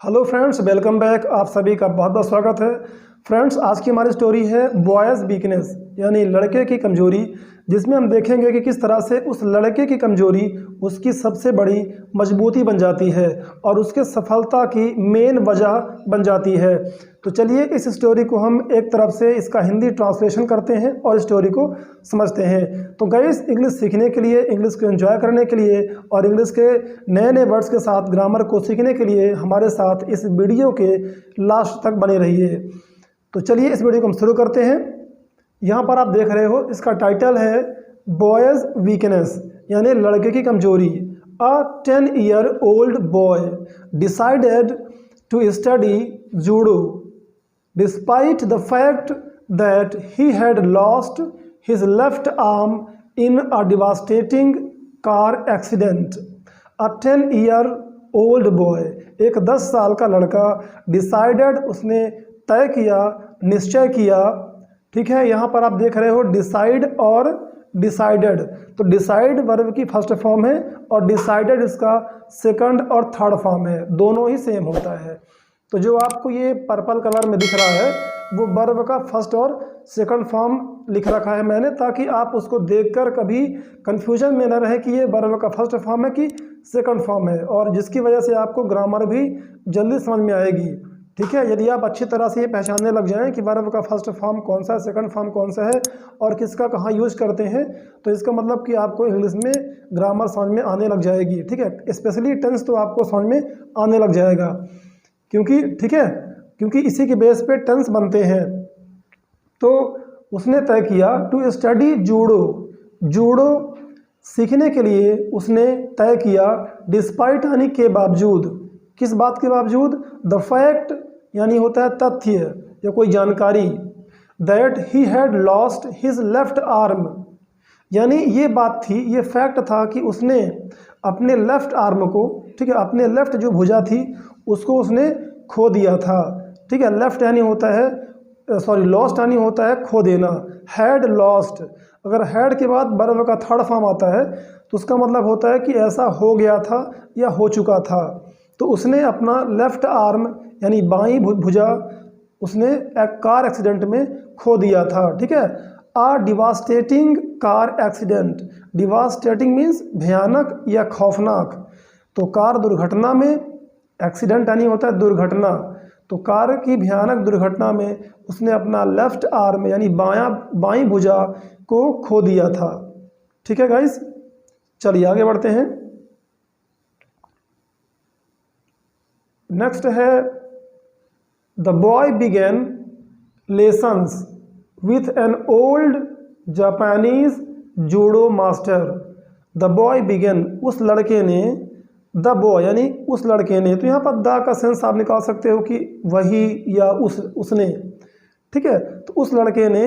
Hello friends, welcome back. आप सभी का बहुत बहुत स्वागत है। फ्रेंड्स, आज की हमारी स्टोरी है बॉयज़ वीकनेस, यानी लड़के की कमजोरी, जिसमें हम देखेंगे कि किस तरह से उस लड़के की कमजोरी उसकी सबसे बड़ी मजबूती बन जाती है और उसके सफलता की मेन वजह बन जाती है। तो चलिए इस स्टोरी को हम एक तरफ से इसका हिंदी ट्रांसलेशन करते हैं और स्टोरी को समझते हैं। तो गाइस, इंग्लिश सीखने के लिए, इंग्लिश को एंजॉय करने के लिए और इंग्लिश के नए नए वर्ड्स के साथ ग्रामर को सीखने के लिए हमारे साथ इस वीडियो के लास्ट तक बने रहिए। तो चलिए इस वीडियो को हम शुरू करते हैं। यहाँ पर आप देख रहे हो, इसका टाइटल है बॉयज़ वीकनेस, यानी लड़के की कमजोरी। अ 10-year-old boy decided to study judo despite the fact that he had lost his left arm in a devastating car accident. A 10-year-old boy, एक 10 साल का लड़का, डिसाइडेड, उसने तय किया, निश्चय किया। ठीक है, यहाँ पर आप देख रहे हो डिसाइड और डिसाइडेड। तो डिसाइड वर्ब की फर्स्ट फॉर्म है और डिसाइडेड इसका सेकंड और थर्ड फॉर्म है, दोनों ही सेम होता है। तो जो आपको ये पर्पल कलर में दिख रहा है वो वर्ब का फर्स्ट और सेकंड फॉर्म लिख रखा है मैंने, ताकि आप उसको देखकर कभी कंफ्यूजन में न रहे कि ये वर्ब का फर्स्ट फॉर्म है कि सेकंड फॉर्म है, और जिसकी वजह से आपको ग्रामर भी जल्दी समझ में आएगी। ठीक है, यदि आप अच्छी तरह से ये पहचानने लग जाएं कि वर्ब का फर्स्ट फॉर्म कौन सा है, सेकंड फॉर्म कौन सा है और किसका कहाँ यूज करते हैं, तो इसका मतलब कि आपको इंग्लिश में ग्रामर समझ में आने लग जाएगी। ठीक है, स्पेशली टेंस तो आपको समझ में आने लग जाएगा, क्योंकि ठीक है, क्योंकि इसी के बेस पे टेंस बनते हैं। तो उसने तय किया टू स्टडी जूडो, जूडो सीखने के लिए उसने तय किया, डिस्पाइट यानी के बावजूद, किस बात के बावजूद, द फैक्ट यानी होता है तथ्य या कोई जानकारी, that he had lost his left arm, यानी ये बात थी, ये फैक्ट था कि उसने अपने लेफ्ट आर्म को, ठीक है, अपने लेफ्ट जो भुजा थी उसको उसने खो दिया था। ठीक है, लेफ्ट यानी होता है, सॉरी, लॉस्ट यानी होता है खो देना। हैड लॉस्ट, अगर हैड के बाद वर्ब का थर्ड फॉर्म आता है तो उसका मतलब होता है कि ऐसा हो गया था या हो चुका था। तो उसने अपना लेफ्ट आर्म यानी बाईं भुजा उसने एक कार एक्सीडेंट में खो दिया था। ठीक है, a devastating car accident, devastating means भयानक या खौफनाक। तो कार दुर्घटना में, एक्सीडेंट यानी होता है दुर्घटना, तो कार की भयानक दुर्घटना में उसने अपना लेफ्ट आर्म यानी बाईं भुजा को खो दिया था। ठीक है गाइस, चलिए आगे बढ़ते हैं। नेक्स्ट है the boy began lessons with an old Japanese judo master. The boy began, उस लड़के ने, द बॉय यानी उस लड़के ने, तो यहाँ पर द का सेंस आप निकाल सकते हो कि वही या उसने। ठीक है, तो उस लड़के ने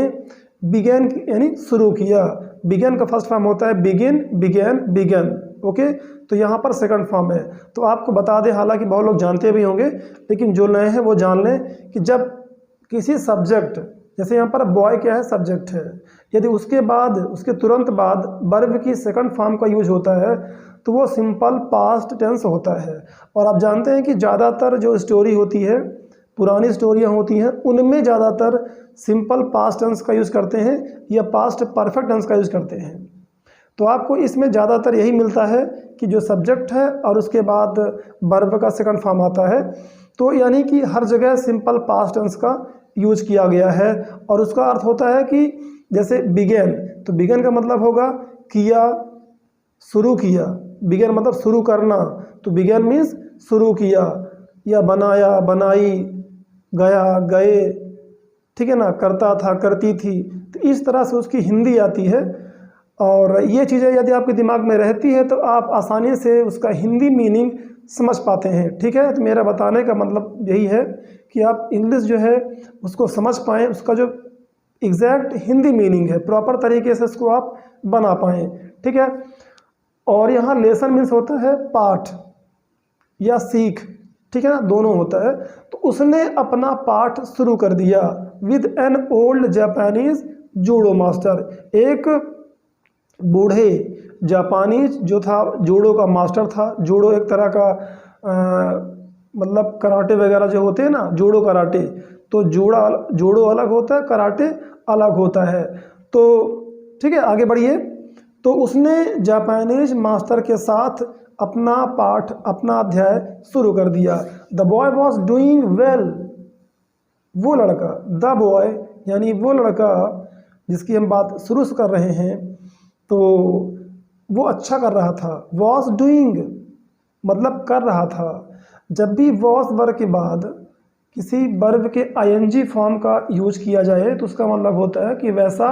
बिगेन यानी शुरू किया, बिगेन का फर्स्ट फॉर्म होता है बिगिन, बिगेन, बिगन। ओके, तो यहाँ पर सेकंड फॉर्म है। तो आपको बता दें, हालांकि बहुत लोग जानते भी होंगे, लेकिन जो नए हैं वो जान लें कि जब किसी सब्जेक्ट, जैसे यहाँ पर बॉय क्या है, सब्जेक्ट है, यदि उसके बाद, उसके तुरंत बाद वर्ब की सेकंड फॉर्म का यूज होता है तो वो सिंपल पास्ट टेंस होता है। और आप जानते हैं कि ज़्यादातर जो स्टोरी होती है, पुरानी स्टोरियाँ होती हैं, उनमें ज़्यादातर सिंपल पास्ट टेंस का यूज़ करते हैं या पास्ट परफेक्ट टेंस का यूज़ करते हैं। तो आपको इसमें ज़्यादातर यही मिलता है कि जो सब्जेक्ट है और उसके बाद वर्ब का सेकंड फॉर्म आता है, तो यानी कि हर जगह सिंपल पास्ट टेंस का यूज किया गया है। और उसका अर्थ होता है कि जैसे बिगेन, तो बिगेन का मतलब होगा किया, शुरू किया, बिगेन मतलब शुरू करना, तो बिगेन मीन्स शुरू किया, या बनाया, बनाई, गया, गए, ठीक है ना, करता था, करती थी। तो इस तरह से उसकी हिंदी आती है, और ये चीज़ें यदि आपके दिमाग में रहती है तो आप आसानी से उसका हिंदी मीनिंग समझ पाते हैं। ठीक है, तो मेरा बताने का मतलब यही है कि आप इंग्लिश जो है उसको समझ पाएँ, उसका जो एग्जैक्ट हिंदी मीनिंग है प्रॉपर तरीके से उसको आप बना पाएँ। ठीक है, और यहाँ लेसन मीन्स होता है पाठ या सीख, ठीक है ना, दोनों होता है। तो उसने अपना पाठ शुरू कर दिया with N old Japanese judo master, एक बूढ़े जापानी जो था जूडो का मास्टर था। जूडो एक तरह का मतलब कराटे वगैरह जो होते हैं ना, जूडो कराटे, तो जूडो अलग होता है, कराटे अलग होता है। तो ठीक है, आगे बढ़िए। तो उसने जापानीज मास्टर के साथ अपना पाठ, अपना अध्याय शुरू कर दिया। The boy was doing well, वो लड़का, द बॉय यानी वो लड़का जिसकी हम बात शुरू से कर रहे हैं, तो वो अच्छा कर रहा था। वॉज डूइंग मतलब कर रहा था। जब भी वॉज वर्ब के बाद किसी वर्ब के आईएनजी फॉर्म का यूज किया जाए तो उसका मतलब होता है कि वैसा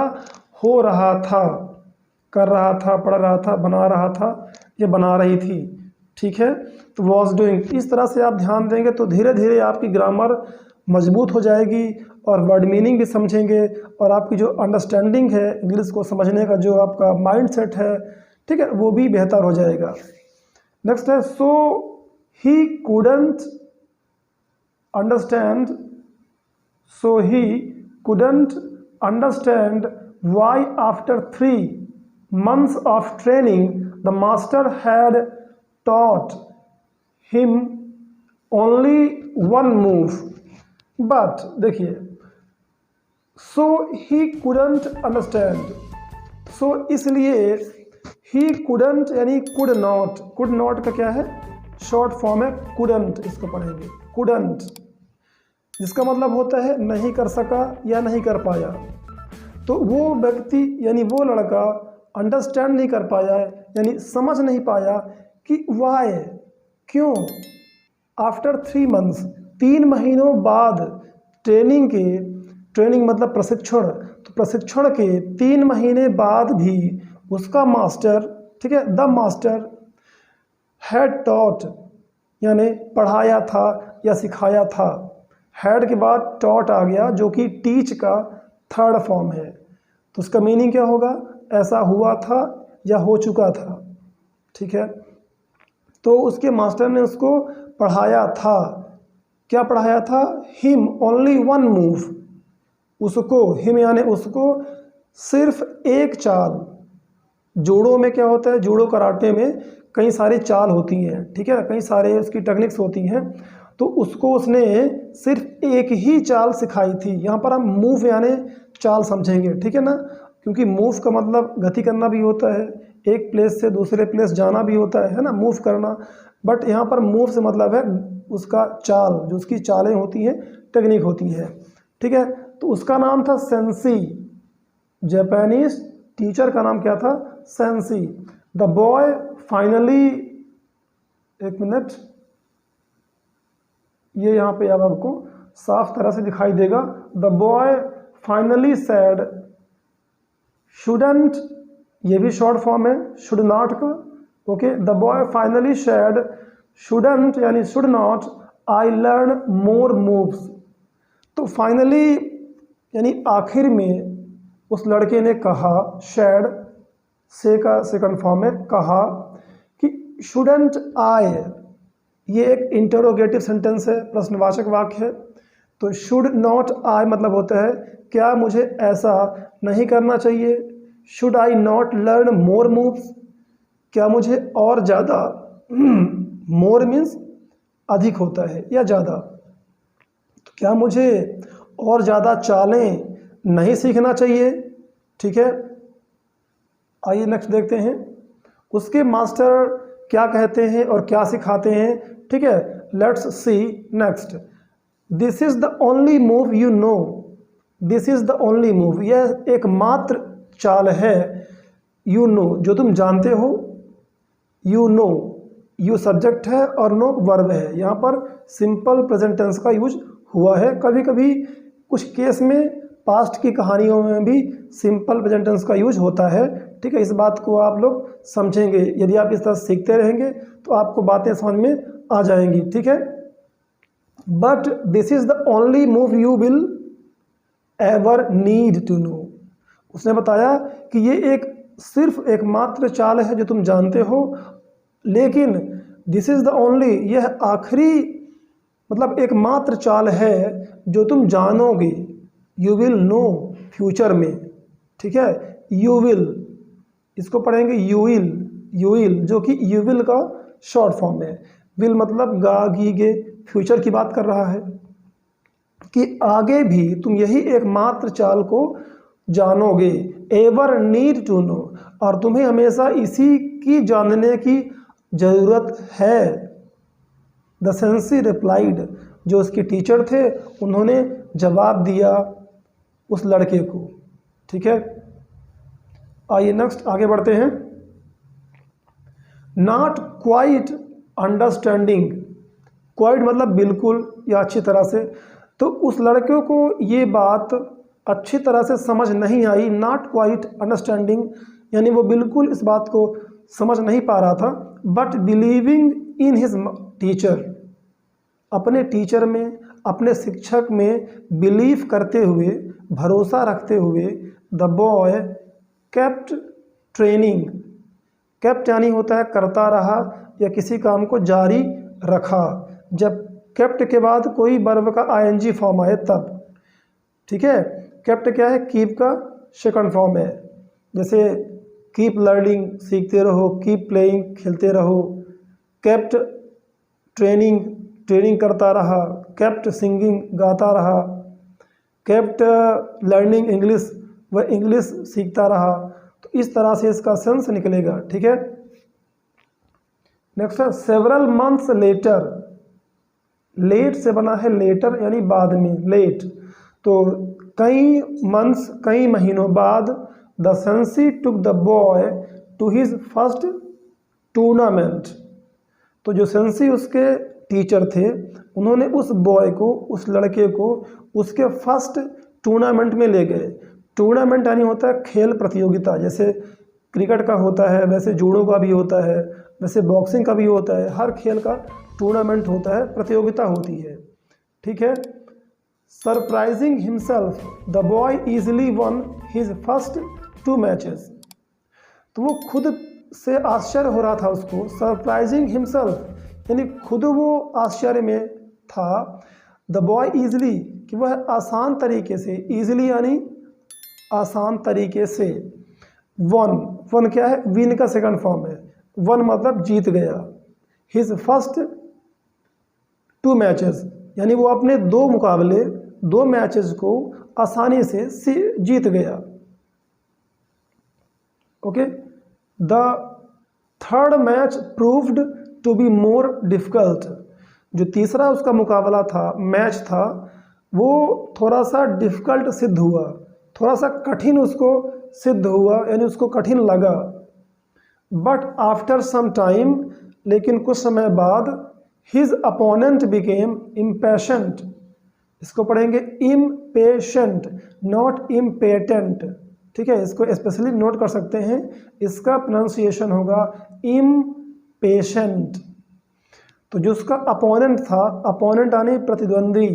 हो रहा था, कर रहा था, पढ़ रहा था, बना रहा था या बना रही थी। ठीक है, तो वॉज डूइंग, इस तरह से आप ध्यान देंगे तो धीरे धीरे आपकी ग्रामर मजबूत हो जाएगी और वर्ड मीनिंग भी समझेंगे, और आपकी जो अंडरस्टैंडिंग है इंग्लिश को समझने का, जो आपका माइंड सेट है, ठीक है, वो भी बेहतर हो जाएगा। नेक्स्ट है, so he couldn't understand, so he couldn't understand why after 3 months of training the master had taught him only one move। but देखिए, so he couldn't understand, so इसलिए he couldn't यानी could not का क्या है, short form है couldn't, इसको पढ़ेंगे couldn't, जिसका मतलब होता है नहीं कर सका या नहीं कर पाया। तो वो व्यक्ति यानी वो लड़का अंडरस्टैंड नहीं कर पाया है, यानी समझ नहीं पाया कि वाई, क्यों, आफ्टर 3 months 3 महीनों बाद ट्रेनिंग मतलब प्रशिक्षण, तो प्रशिक्षण के 3 महीने बाद भी उसका मास्टर, ठीक है, द मास्टर हैड टॉट यानी पढ़ाया था या सिखाया था। हैड के बाद टॉट आ गया जो कि टीच का थर्ड फॉर्म है, तो उसका मीनिंग क्या होगा, ऐसा हुआ था या हो चुका था। ठीक है, तो उसके मास्टर ने उसको पढ़ाया था, क्या पढ़ाया था, हिम ओनली वन मूव, उसको, हिम यानी उसको, सिर्फ एक चाल। जूडो में क्या होता है, जूडो कराटे में कई सारी चाल होती हैं, ठीक है, कई सारे उसकी टेक्निक्स होती हैं, तो उसको उसने सिर्फ एक ही चाल सिखाई थी। यहाँ पर हम मूव यानी चाल समझेंगे, ठीक है ना, क्योंकि मूव का मतलब गति करना भी होता है, एक प्लेस से दूसरे प्लेस जाना भी होता है ना, मूव करना। बट यहाँ पर मूव से मतलब है उसका चाल, जो उसकी चालें होती हैं, टेक्निक होती है। ठीक है, तो उसका नाम था सेंसी, जापानीज टीचर का नाम क्या था, सेंसी। द बॉय फाइनली, एक मिनट, ये यहाँ पे अब आपको साफ तरह से दिखाई देगा। The boy finally said shouldn't, ये भी शॉर्ट फॉर्म है शुड नॉट का। Okay, the boy finally said shouldn't यानी should not I learn more moves. तो फाइनली यानी आखिर में उस लड़के ने कहा, शैड से का सेकंड फॉर्म है, कहा कि शुडंट आई, ये एक इंटरोगेटिव सेंटेंस है, प्रश्नवाचक वाक्य है। तो शुड नॉट आई मतलब होता है क्या मुझे ऐसा नहीं करना चाहिए, should I not learn more moves, क्या मुझे और ज़्यादा, मोर मीन्स अधिक होता है या ज़्यादा, तो क्या मुझे और ज़्यादा चालें नहीं सीखना चाहिए। ठीक है, आइए नेक्स्ट देखते हैं उसके मास्टर क्या कहते हैं और क्या सिखाते हैं। ठीक है, let's see next. This is the only move you know, this is the only move, यह एकमात्र चाल है, यू नो जो तुम जानते हो, यू नो, यू सब्जेक्ट है और नो वर्ब है। यहाँ पर सिंपल प्रेजेंट टेंस का यूज हुआ है, कभी कभी कुछ केस में पास्ट की कहानियों में भी सिंपल प्रेजेंट टेंस का यूज होता है। ठीक है, इस बात को आप लोग समझेंगे, यदि आप इस तरह सीखते रहेंगे तो आपको बातें समझ में आ जाएंगी। ठीक है, but this is the only move you will ever need to know, उसने बताया कि ये एक सिर्फ एकमात्र चाल है जो तुम जानते हो, लेकिन दिस इज द ओनली, यह आखिरी मतलब एकमात्र चाल है जो तुम जानोगे, यू विल नो फ्यूचर में। ठीक है, यू विल, इसको पढ़ेंगे यू विल, जो कि यू विल का शॉर्ट फॉर्म है। विल मतलब गा गी गे फ्यूचर की बात कर रहा है कि आगे भी तुम यही एकमात्र चाल को जानोगे, एवर नीड टू नो, और तुम्हें हमेशा इसी की जानने की ज़रूरत है। द सेंसी रिप्लाइड, जो उसके टीचर थे उन्होंने जवाब दिया उस लड़के को। ठीक है, आइए नेक्स्ट आगे बढ़ते हैं। नॉट क्वाइट अंडरस्टैंडिंग, क्वाइट मतलब बिल्कुल या अच्छी तरह से, तो उस लड़के को ये बात अच्छी तरह से समझ नहीं आई। नॉट क्वाइट अंडरस्टैंडिंग यानी वो बिल्कुल इस बात को समझ नहीं पा रहा था। But believing in his teacher, अपने टीचर में, अपने शिक्षक में बिलीव करते हुए, भरोसा रखते हुए, the boy kept training. Kept यानी होता है करता रहा या किसी काम को जारी रखा। जब केप्ट के बाद कोई वर्ब का आईएनजी फॉर्म आए तब। ठीक है, केप्ट क्या है, कीप का सेकंड फॉर्म है। जैसे कीप लर्निंग, सीखते रहो, कीप प्लेइंग, खेलते रहो, केप्ट ट्रेनिंग, ट्रेनिंग करता रहा, केप्ट सिंगिंग, गाता रहा, केप्ट लर्निंग इंग्लिश, वह इंग्लिश सीखता रहा। तो इस तरह से इसका सेंस निकलेगा। ठीक है, नेक्स्ट है सेवरल मंथ्स लेटर। लेट से बना है लेटर यानी बाद में, लेट। तो कई मंथ्स, कई महीनों बाद, the sensei took the boy to his first tournament. तो जो सेंसी उसके टीचर थे उन्होंने उस बॉय को, उस लड़के को उसके फर्स्ट टूर्नामेंट में ले गए। टूर्नामेंट यानी होता है खेल प्रतियोगिता, जैसे क्रिकेट का होता है वैसे जूडो का भी होता है, वैसे बॉक्सिंग का भी होता है। हर खेल का टूर्नामेंट होता है, प्रतियोगिता होती है। ठीक है, surprising himself the boy easily one his first 2 matches. तो वो खुद से आश्चर्य हो रहा था उसको, सरप्राइजिंग हिमसेल्फ यानी खुद वो आश्चर्य में था। द बॉय ईजिली कि वह आसान तरीके से, ईजिली यानी आसान तरीके से, वन, वन क्या है, विन का सेकंड फॉर्म है, वन मतलब जीत गया। हिज फर्स्ट 2 मैचेस यानी वो अपने 2 मुकाबले, 2 मैचेस को आसानी से जीत गया। Okay, the third match proved to be more difficult. जो तीसरा उसका मुकाबला था, मैच था, वो थोड़ा सा डिफिकल्ट सिद्ध हुआ, थोड़ा सा कठिन उसको सिद्ध हुआ, यानी उसको कठिन लगा। बट आफ्टर सम टाइम, लेकिन कुछ समय बाद, हिज अपोनेंट बिकेम इम्पेशेंट। इसको पढ़ेंगे इम्पेशेंट, नॉट इम्पेटेंट। ठीक है, इसको स्पेशली नोट कर सकते हैं, इसका प्रोनाउंसिएशन होगा इम्पेशेंट। तो जो उसका अपोनेंट था, अपोनेंट यानी प्रतिद्वंदी,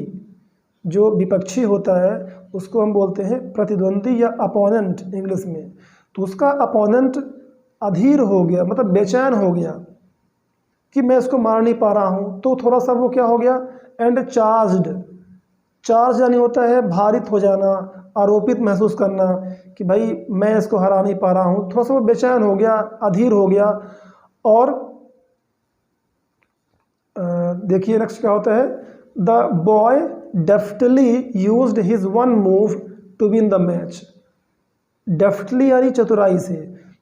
जो विपक्षी होता है उसको हम बोलते हैं प्रतिद्वंदी या अपोनेंट इंग्लिश में। तो उसका अपोनेंट अधीर हो गया, मतलब बेचैन हो गया कि मैं इसको मार नहीं पा रहा हूँ। तो थोड़ा सा वो क्या हो गया, एंड चार्ज्ड। चार्ज यानी होता है भारित हो जाना, आरोपित महसूस करना कि भाई मैं इसको हरा नहीं पा रहा हूँ। थोड़ा सा वो बेचैन हो गया, अधीर हो गया। और देखिए नेक्स्ट क्या होता है, the boy deftly used his one move to win the match. Deftly यानी चतुराई से।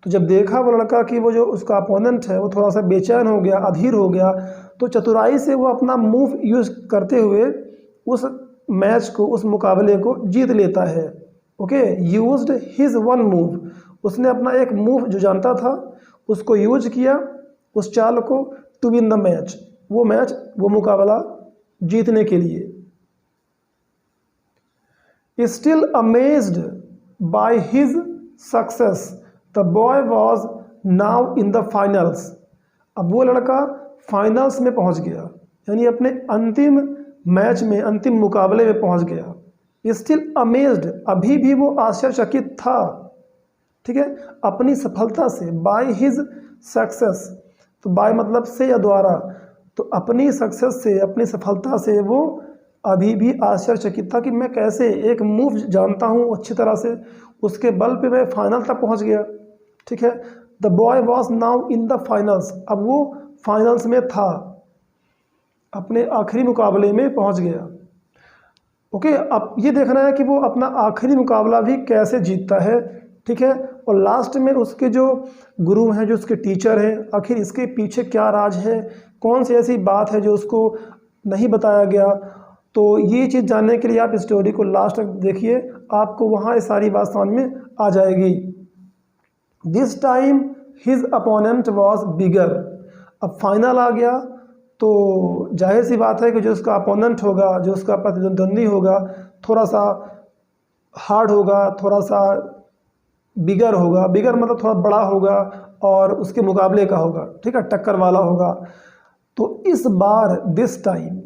तो जब देखा वो लड़का कि वो जो उसका अपोनेंट है वो थोड़ा सा बेचैन हो गया, अधीर हो गया, तो चतुराई से वो अपना मूव यूज करते हुए उस मैच को, उस मुकाबले को जीत लेता है। Okay, used his one move, उसने अपना एक मूव जो जानता था उसको यूज किया, उस चाल को, टू विन द मैच, वो मैच, वो मुकाबला जीतने के लिए। Still amazed by his success the boy was now in the finals. अब वो लड़का फाइनल्स में पहुंच गया, यानी अपने अंतिम मैच में, अंतिम मुकाबले में पहुंच गया। स्टिल अमेज्ड, अभी भी वो आश्चर्यचकित था। ठीक है, अपनी सफलता से, बाय हिज सक्सेस, तो बाय मतलब से या द्वारा, तो अपनी सक्सेस से, अपनी सफलता से वो अभी भी आश्चर्यचकित था कि मैं कैसे एक मूव जानता हूँ अच्छी तरह से, उसके बल पे मैं फाइनल तक पहुँच गया। ठीक है, the boy was now in the finals, अब वो फाइनल्स में था। अपने आखिरी मुकाबले में पहुंच गया। ओके, अब ये देखना है कि वो अपना आखिरी मुकाबला भी कैसे जीतता है, ठीक है। और लास्ट में उसके जो गुरु हैं, जो उसके टीचर हैं, आखिर इसके पीछे क्या राज है, कौन सी ऐसी बात है जो उसको नहीं बताया गया। तो ये चीज़ जानने के लिए आप स्टोरी को लास्ट तक देखिए, आपको वहाँ ये सारी बात समझ में आ जाएगी। This time his opponent was bigger. अब फाइनल आ गया तो जाहिर सी बात है कि जो उसका अपोनेंट होगा, जो उसका प्रतिद्वंदी होगा, थोड़ा सा हार्ड होगा, थोड़ा सा बिगर होगा। बिगर मतलब थोड़ा बड़ा होगा और उसके मुकाबले का होगा, ठीक है, टक्कर वाला होगा। तो इस बार दिस टाइम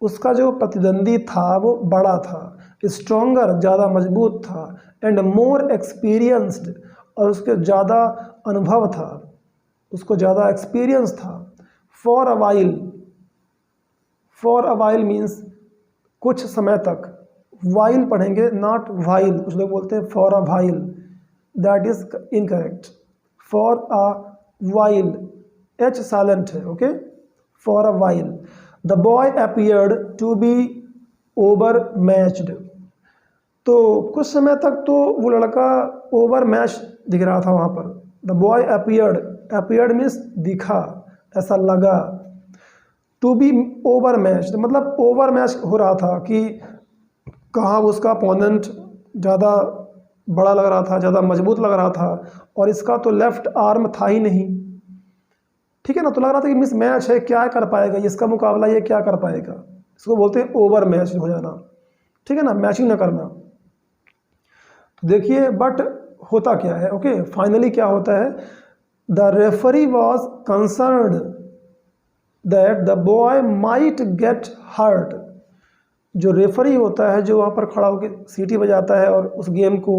उसका जो प्रतिद्वंदी था वो बड़ा था, स्ट्रोंगर ज़्यादा मजबूत था, एंड मोर एक्सपीरियंस्ड, और उसके ज़्यादा अनुभव था, उसको ज़्यादा एक्सपीरियंस था। फॉर अ वाइल मीन्स कुछ समय तक, वाइल पढ़ेंगे नॉट वाइल, कुछ लोग बोलते हैं for a while, that is incorrect. For a while, H silent है, okay. For a while the boy appeared to be over matched. तो कुछ समय तक तो वो लड़का ओवर मैच दिख रहा था वहाँ पर। द बॉय अपीयर्ड मीन्स दिखा, ऐसा लगा। टू बी ओवर मैच मतलब ओवर मैच हो रहा था कि कहाँ उसका अपोनेंट ज़्यादा बड़ा लग रहा था, ज़्यादा मजबूत लग रहा था, और इसका तो लेफ्ट आर्म था ही नहीं, ठीक है ना। तो लग रहा था कि मिस मैच है, क्या कर पाएगा इसका मुकाबला, ये क्या कर पाएगा। इसको बोलते हैं ओवर मैच हो जाना, ठीक है ना, मैचिंग ना करना। तो देखिए बट होता क्या है, ओके, फाइनली क्या होता है। The referee was concerned that the boy might get hurt. जो रेफरी होता है, जो वहाँ पर खड़ा होकर सीटी बजाता है और उस गेम को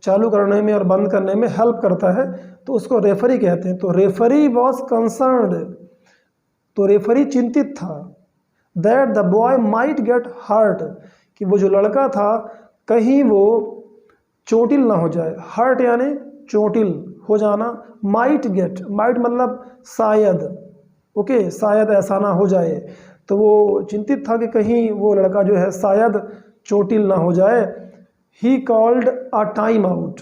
चालू करने में और बंद करने में हेल्प करता है, तो उसको रेफरी कहते हैं। तो रेफरी वॉज कंसर्न्ड, तो रेफरी चिंतित था, that the boy might get hurt, कि वो जो लड़का था कहीं वो चोटिल ना हो जाए। हर्ट यानी चोटिल हो जाना, माइट गेट, माइट मतलब शायद, ओके, शायद ऐसा ना हो जाए। तो वो चिंतित था कि कहीं वो लड़का जो है शायद चोटिल ना हो जाए। He called a time out.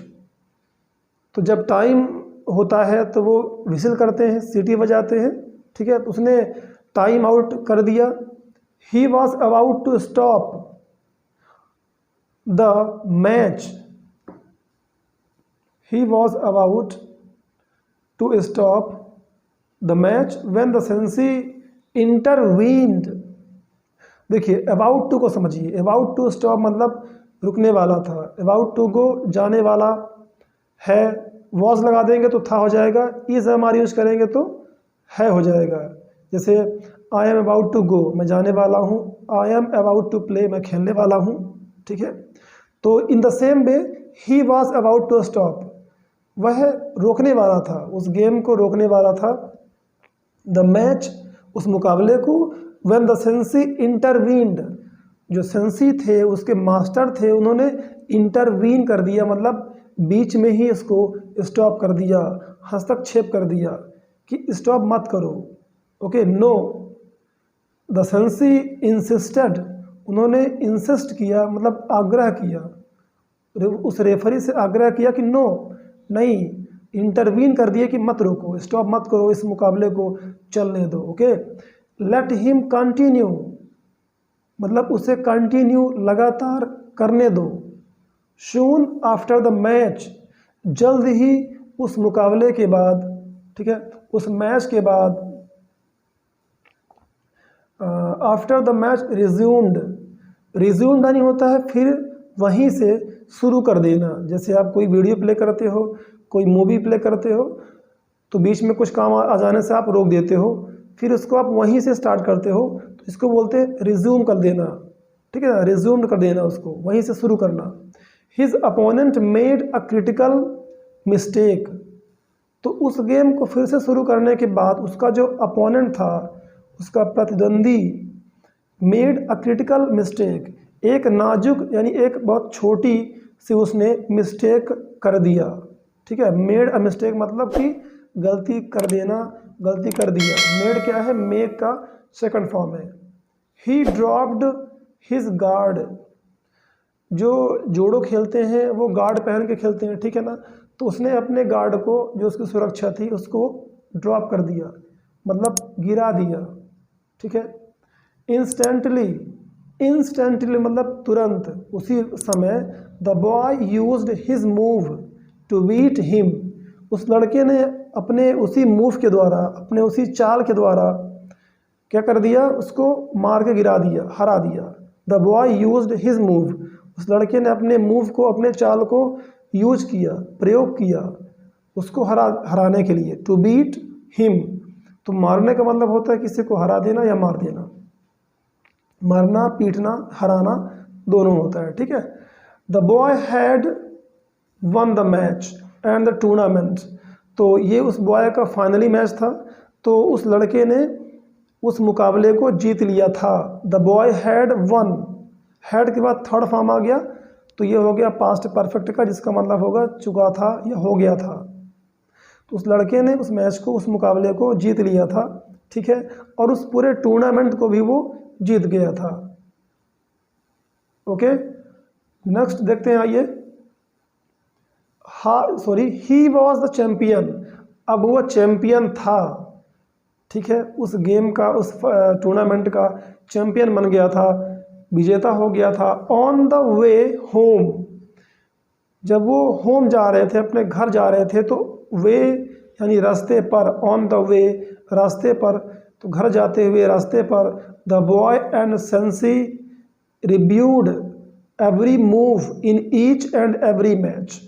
तो जब टाइम होता है तो वो विसिल करते हैं, सीटी बजाते हैं, ठीक है। तो उसने टाइम आउट कर दिया। He was about to stop the match, he was about to stop the match when the sensei intervened. देखिए अबाउट टू को समझिए, अबाउट टू स्टॉप मतलब रुकने वाला था, अबाउट टू गो जाने वाला है, वॉज लगा देंगे तो था हो जाएगा, इज एम यूज करेंगे तो है हो जाएगा। जैसे I am about to go, मैं जाने वाला हूँ, I am about to play, मैं खेलने वाला हूँ, ठीक है। तो in the same way he was about to stop, वह रोकने वाला था, उस गेम को रोकने वाला था। द मैच, उस मुकाबले को। व्हेन द सेंसी इंटरवीन्ड, जो सेंसी थे, उसके मास्टर थे, उन्होंने इंटरवीन कर दिया, मतलब बीच में ही इसको स्टॉप कर दिया, हस्तक्षेप कर दिया कि स्टॉप मत करो, okay, no. The sensei insisted, उन्होंने इंसिस्ट किया मतलब आग्रह किया, उस रेफरी से आग्रह किया कि नो, नहीं, इंटरवीन कर दिए कि मत रोको, स्टॉप मत करो, इस मुकाबले को चलने दो, ओके। लेट हिम कंटिन्यू मतलब उसे कंटिन्यू लगातार करने दो। सून आफ्टर द मैच, जल्द ही उस मुकाबले के बाद, ठीक है, उस मैच के बाद। After the match resumed, resumed नहीं होता है फिर वहीं से शुरू कर देना। जैसे आप कोई वीडियो प्ले करते हो, कोई मूवी प्ले करते हो, तो बीच में कुछ काम आ जाने से आप रोक देते हो, फिर उसको आप वहीं से स्टार्ट करते हो, तो इसको बोलते हैं रिज्यूम कर देना, ठीक है ना, रिज्यूम कर देना, उसको वहीं से शुरू करना। His opponent made a critical mistake, तो उस गेम को फिर से शुरू करने के बाद उसका जो अपोनेंट था, उसका प्रतिद्वंदी, मेड अ क्रिटिकल मिस्टेक, एक नाजुक यानी एक बहुत छोटी सी उसने मिस्टेक कर दिया, ठीक है। मेड अ मिस्टेक मतलब कि गलती कर देना, गलती कर दिया। मेड क्या है, मेक का सेकंड फॉर्म है। ही ड्रॉप्ड हिज गार्ड, जो जूडो खेलते हैं वो गार्ड पहन के खेलते हैं, ठीक है ना। तो उसने अपने गार्ड को, जो उसकी सुरक्षा थी, उसको ड्रॉप कर दिया, मतलब गिरा दिया, ठीक है। इंस्टेंटली, इंस्टेंटली मतलब तुरंत, उसी समय। The boy used his move to beat him, उस लड़के ने अपने उसी मूव के द्वारा, अपने उसी चाल के द्वारा क्या कर दिया, उसको मार के गिरा दिया, हरा दिया। The boy used his move, उस लड़के ने अपने मूव को, अपने चाल को यूज किया, प्रयोग किया उसको हराने के लिए। टू बीट हिम, तो मारने का मतलब होता है किसी को हरा देना या मार देना, मारना, पीटना, हराना दोनों होता है, ठीक है। The boy had one the match and the tournament, तो ये उस बॉय का फाइनली मैच था, तो उस लड़के ने उस मुकाबले को जीत लिया था। The boy had one, had के बाद थर्ड फॉर्म आ गया, तो ये हो गया पास्ट परफेक्ट का, जिसका मतलब होगा चुका था या हो गया था। तो उस लड़के ने उस मैच को, उस मुकाबले को जीत लिया था, ठीक है, और उस पूरे टूर्नामेंट को भी वो जीत गया था। ओके, नेक्स्ट देखते हैं, आइए। ही वॉज द चैंपियन, अब वो चैंपियन था, ठीक है, उस गेम का, उस टूर्नामेंट का चैंपियन बन गया था, विजेता हो गया था। ऑन द वे होम, जब वो होम जा रहे थे, अपने घर जा रहे थे, तो वे यानी रास्ते पर, ऑन द वे रास्ते पर, तो घर जाते हुए रास्ते पर। The boy and sensi reviewed every move in each and every match,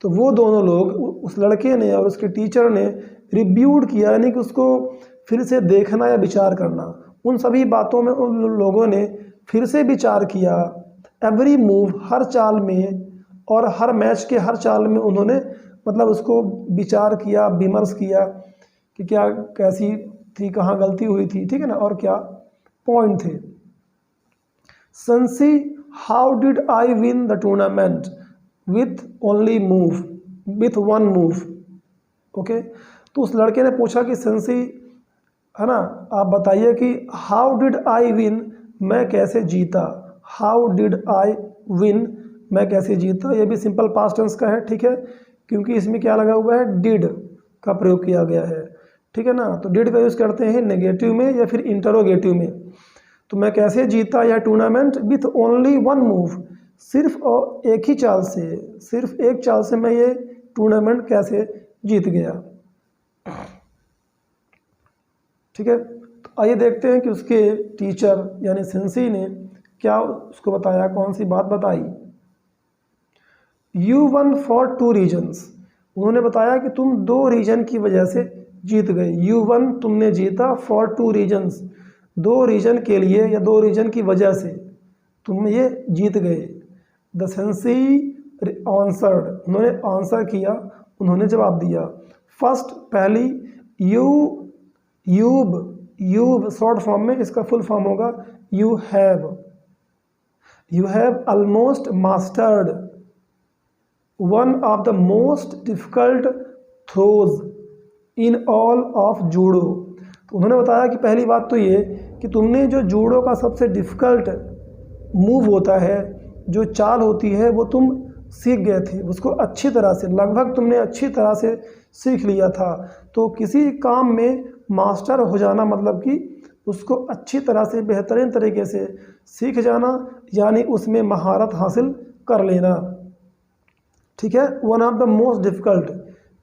तो वो दोनों लोग, उस लड़के ने और उसके टीचर ने रिव्यूड किया, यानी कि उसको फिर से देखना या विचार करना, उन सभी बातों में उन लोगों ने फिर से विचार किया। एवरी मूव, हर चाल में, और हर मैच के हर चाल में उन्होंने मतलब उसको विचार किया, विमर्श किया कि क्या कैसी थी, कहाँ गलती हुई थी, ठीक है ना, और क्या पॉइंट थे। Sensi, how did I win the tournament with only move, with one move. Okay, तो उस लड़के ने पूछा कि सेंसी, है ना, आप बताइए कि हाउ डिड आई विन, मैं कैसे जीता। हाउ डिड आई विन, मैं कैसे जीता, ये भी सिंपल पास्ट टेंस का है, ठीक है, क्योंकि इसमें क्या लगा हुआ है, डिड का प्रयोग किया गया है, ठीक है ना। तो डिड का यूज़ करते हैं नेगेटिव में या फिर इंटरोगेटिव में। तो मैं कैसे जीता यह tournament with only one move, सिर्फ और एक ही चाल से, सिर्फ एक चाल से मैं ये टूर्नामेंट कैसे जीत गया, ठीक है। तो आइए देखते हैं कि उसके टीचर यानी सेंसी ने क्या उसको बताया, कौन सी बात बताई। You one for two reasons, उन्होंने बताया कि तुम दो रीजन की वजह से जीत गए। यू वन, तुमने जीता, फॉर टू रीजन्स, दो रीजन के लिए या दो रीजन की वजह से तुम ये जीत गए। द सेंसी आंसर्ड, उन्होंने आंसर किया, उन्होंने जवाब दिया। फर्स्ट, पहली। यूब, यूब शॉर्ट फॉर्म में, इसका फुल फॉर्म होगा you have almost mastered one of the most difficult throws in all of judo. तो उन्होंने बताया कि पहली बात तो ये कि तुमने जो जूडो का सबसे डिफ़िकल्ट मूव होता है, जो चाल होती है, वो तुम सीख गए थे, उसको अच्छी तरह से, लगभग तुमने अच्छी तरह से सीख लिया था। तो किसी काम में मास्टर हो जाना मतलब कि उसको अच्छी तरह से, बेहतरीन तरीके से सीख जाना, यानी उसमें महारत हासिल कर लेना, ठीक है। One of the most difficult,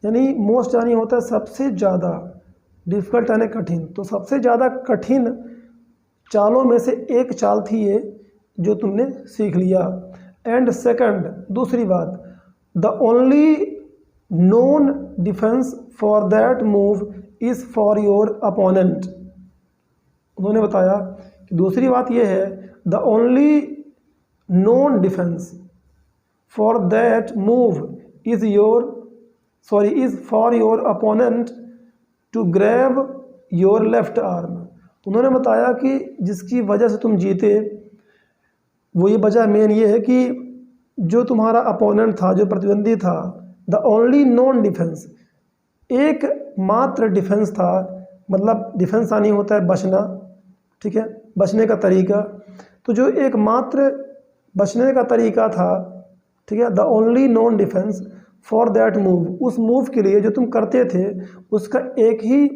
यानी मोस्ट यानी होता है सबसे ज़्यादा, डिफ़िकल्ट यानी कठिन, तो सबसे ज़्यादा कठिन चालों में से एक चाल थी ये जो तुमने सीख लिया। एंड सेकंड, दूसरी बात, the only known defence for that move is for your opponent. उन्होंने बताया कि दूसरी बात यह है, the only known defence for that move is for your opponent to grab your left arm. उन्होंने बताया कि जिसकी वजह से तुम जीते, वो ये वजह मेन ये है कि जो तुम्हारा अपोनेंट था, जो प्रतिद्वंदी था, द ओनली नॉन डिफेंस, एक मात्र डिफेंस था, मतलब डिफेंस आनी होता है बचना, ठीक है, बचने का तरीका। तो जो एकमात्र बचने का तरीका था, ठीक है, the only non defence for that move, उस मूव के लिए जो तुम करते थे उसका एक ही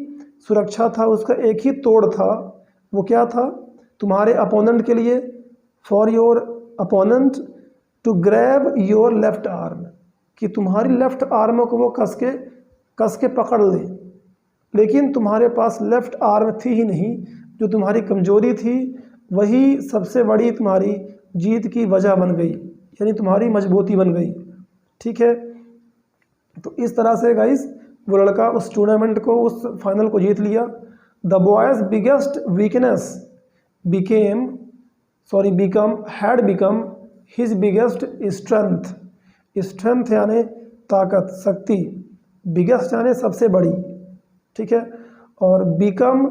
सुरक्षा था, उसका एक ही तोड़ था। वो क्या था? तुम्हारे अपोनेंट के लिए, for your opponent to grab your left arm, कि तुम्हारी लेफ्ट आर्म को वो कस के पकड़ ले। लेकिन तुम्हारे पास लेफ्ट आर्म थी ही नहीं, जो तुम्हारी कमजोरी थी वही सबसे बड़ी तुम्हारी जीत की वजह बन गई, यानी तुम्हारी मजबूती बन गई। ठीक है, तो इस तरह से गाइस वो लड़का उस टूर्नामेंट को, उस फाइनल को जीत लिया। The boys biggest weakness had become his biggest strength. Strength यानी ताकत, शक्ति, बिगेस्ट यानी सबसे बड़ी। ठीक है, और बिकम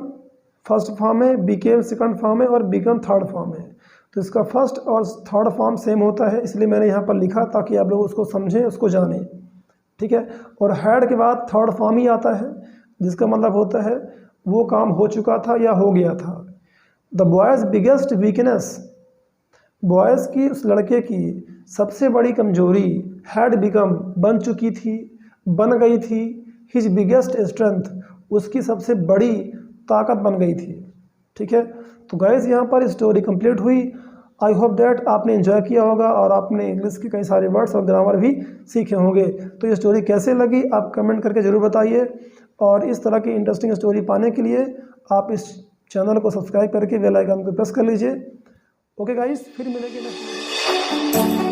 फर्स्ट फॉर्म है, बिकेम सेकंड फॉर्म है और बिकम थर्ड फॉर्म है। तो इसका फर्स्ट और थर्ड फॉर्म सेम होता है, इसलिए मैंने यहाँ पर लिखा ताकि आप लोग उसको समझें, उसको जानें। ठीक है, और हैड के बाद थर्ड फॉर्म ही आता है, जिसका मतलब होता है वो काम हो चुका था या हो गया था। The boys biggest weakness, boys की, उस लड़के की सबसे बड़ी कमजोरी, हैड बिकम बन चुकी थी, बन गई थी, हिज बिगेस्ट स्ट्रेंथ उसकी सबसे बड़ी ताकत बन गई थी। ठीक है, तो गाइस यहाँ पर स्टोरी कंप्लीट हुई। आई होप दैट आपने एंजॉय किया होगा और आपने इंग्लिश के कई सारे वर्ड्स और ग्रामर भी सीखे होंगे। तो ये स्टोरी कैसे लगी आप कमेंट करके ज़रूर बताइए, और इस तरह की इंटरेस्टिंग स्टोरी पाने के लिए आप इस चैनल को सब्सक्राइब करके बेल आइकन को प्रेस कर लीजिए। ओके गाइस, फिर मिलेंगे नेक्स्ट वीडियो।